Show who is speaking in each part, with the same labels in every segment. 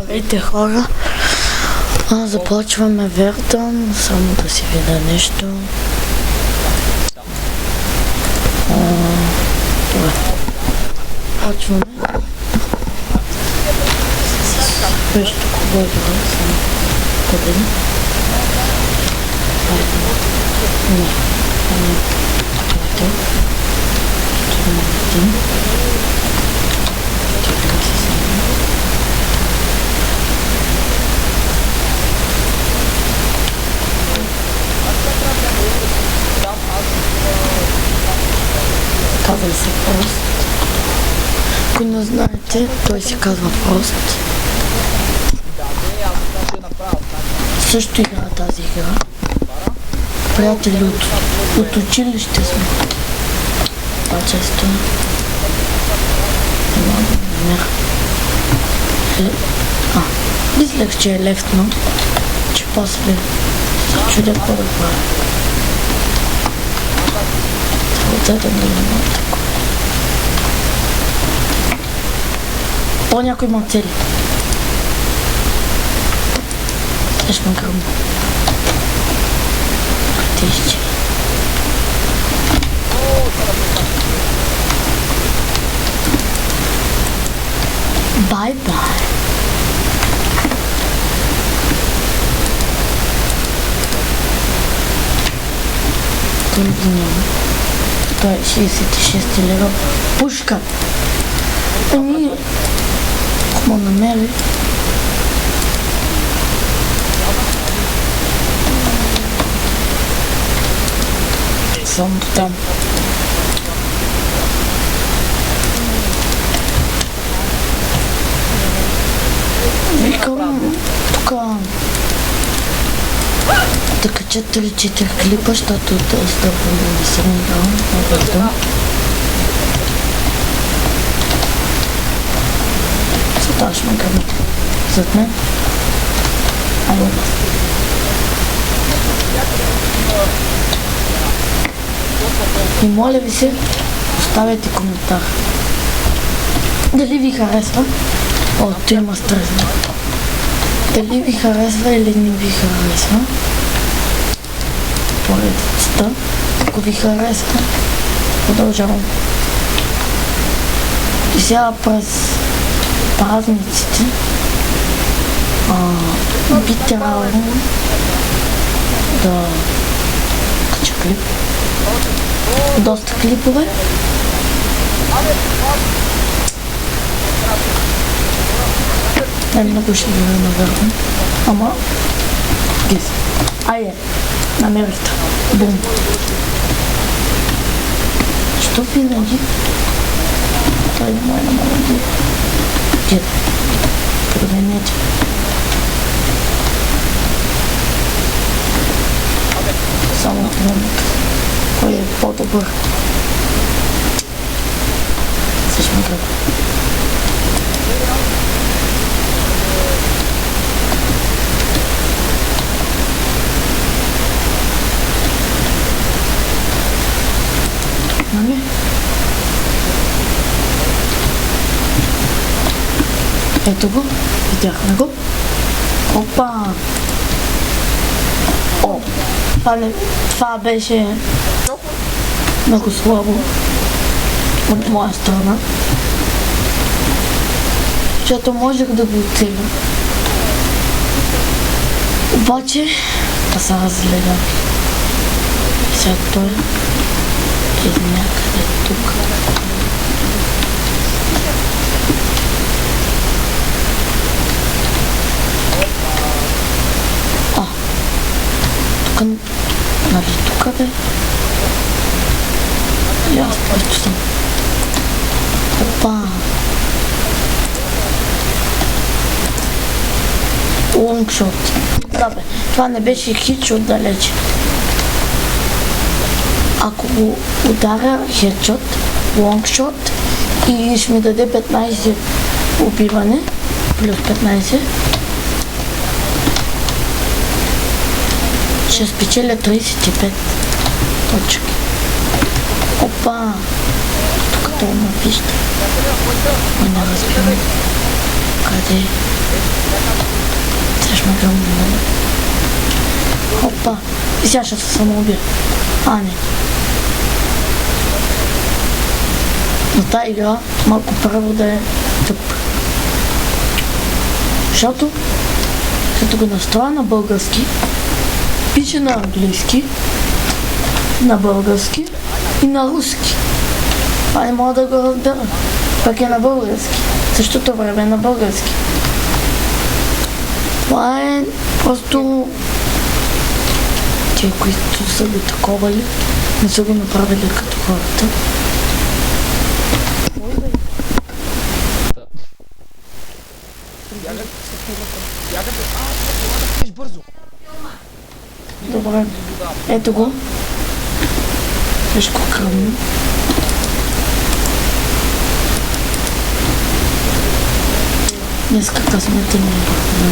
Speaker 1: Здравейте, хора! Започваме Вердан, само да си видя нещо. Добре. Почваме. Нещо кого е било, само къде? Не. Това един. Казва се Прост. Ако не знаете, той се казва Прост. Също игра тази игра. Приятели от училище сме. Това често. Мислех, че е лефтно, че после се чудя какво да правя. Целта да не има такова. То някой има цели. Слеш ме гръмно. Тежче. Бай-бай. Той е 66 лева. Пушка! Ами, ако ме намери. Само там. Викам тука да кача 3-4 клипа, защото доста не съм играл. Сега ще ме гърнете зад мен. Айде. И моля ви се, оставяйте коментар. Дали ви харесва? О, той има стресна. Дали ви харесва или не ви харесва? Поредицата. Ако ви харесва, продължавам. И сега през празниците би трябвало да кача клип. Доста клипове. Много ще ги наверно. Ама гиз. Айде, намерихте. Бум. Що винаги? Той не може да намери. Дед. Променете. Само момент. Кой е по-добър? Също ме гледа. Нали? Ето го, видяхме го. Опа! О! Това беше много слабо от моя страна. Защото можех да го оцеля. Обаче, да се разгледа. Сега той е някъде тук. Тук, нали тук бе? И аз просто съм. Опа! Лонгшот. Да бе, това не беше хич отдалече. Ако го ударя хедшот, лонгшот и ще ми даде 15 убиване, плюс 15, ще спечеля 35 точки. Опа! Тук това ме вижда. Не разбирам. Къде? Сега ще ме гръмна, нали? Опа! И сега ще се самоубия. А, не. Но тази игра малко превода е тъп. Защото като го настроя на български, пише на английски, на български и на руски. Това не мога да го разбера. Пък е на български. В същото време е на български. Това е просто... Те, които са го таковали, не са го направили като хората. Добре, ето го. Тежко кръвно. Днеска късмета ми е върху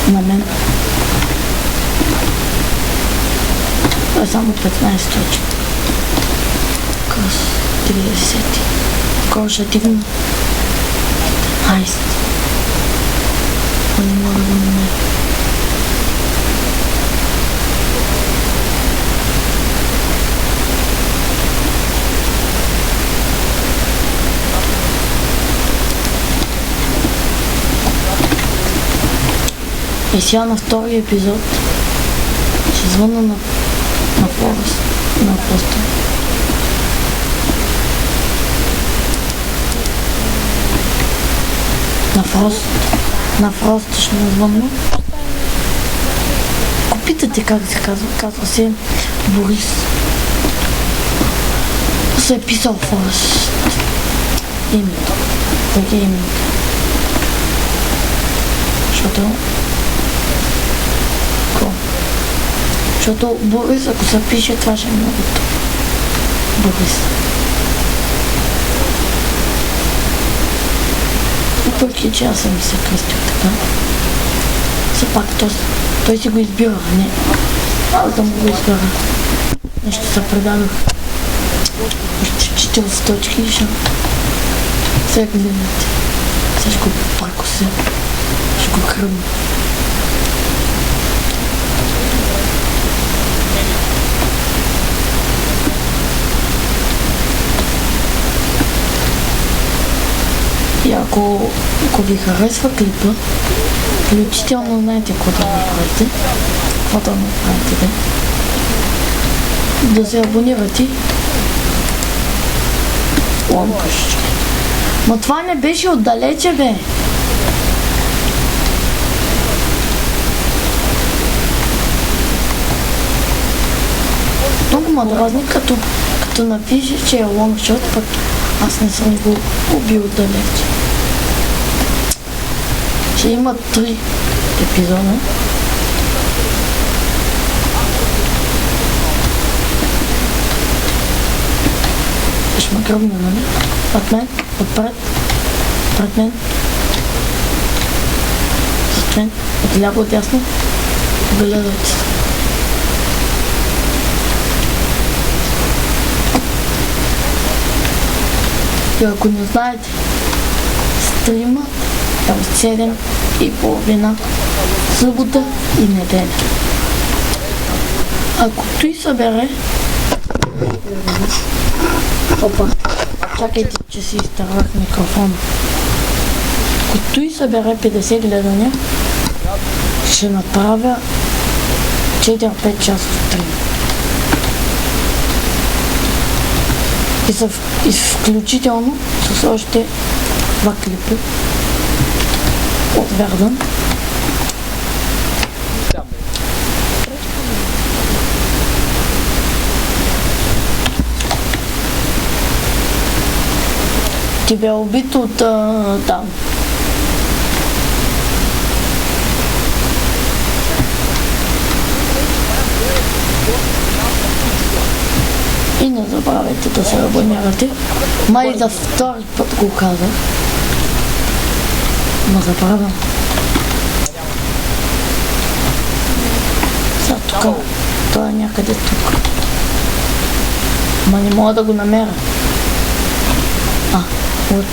Speaker 1: на мен. Това е само 15 точки. Къс 90. Скоро ще дигна 15. Но не мога да го намеря. И сега на втори епизод ще звънна на Форест, на Апостол. На Фрост ще ме звънна. Ако питате как се казва се Борис. Се е писал Форест. Името. Так е името. Защото Борис, ако се пише, това ще е много тъпо. Борис. Въпреки, че аз съм се кръстил така. Все пак той си го избира, не. Аз да му го избира. Нещо се предадох. Още 40 точки и ще... Сега гледате. Сега ще го пракося. Ще го кръвна. И ако ви харесва клипа, включително знаете какво да направите, да се абонирате. Лампъщ. Ма това не беше отдалече, бе! Много ма дразни, като напише, че е лонгшот, пък аз не съм го убил далеч. Ще има 3 епизода. Ще ме гръбна, нали? От мен, отпред, пред мен, зад мен, отляво, отясно. Гледайте се. И ако не знаете, стрима е от 7:30 събота и неделя. Ако той събере... Опа, чакайте, че си изтървах микрофона. Ако той събере 50 гледания, ще направя 4-5 часов стрим. И включително с още 2 клипа от Вердан. Ти бе убит от там. И не забравяйте да се абонирате. Май за втори път го казах. Но забравям. Сега тук. Той е някъде тук. Ма не мога да го намеря. Вот.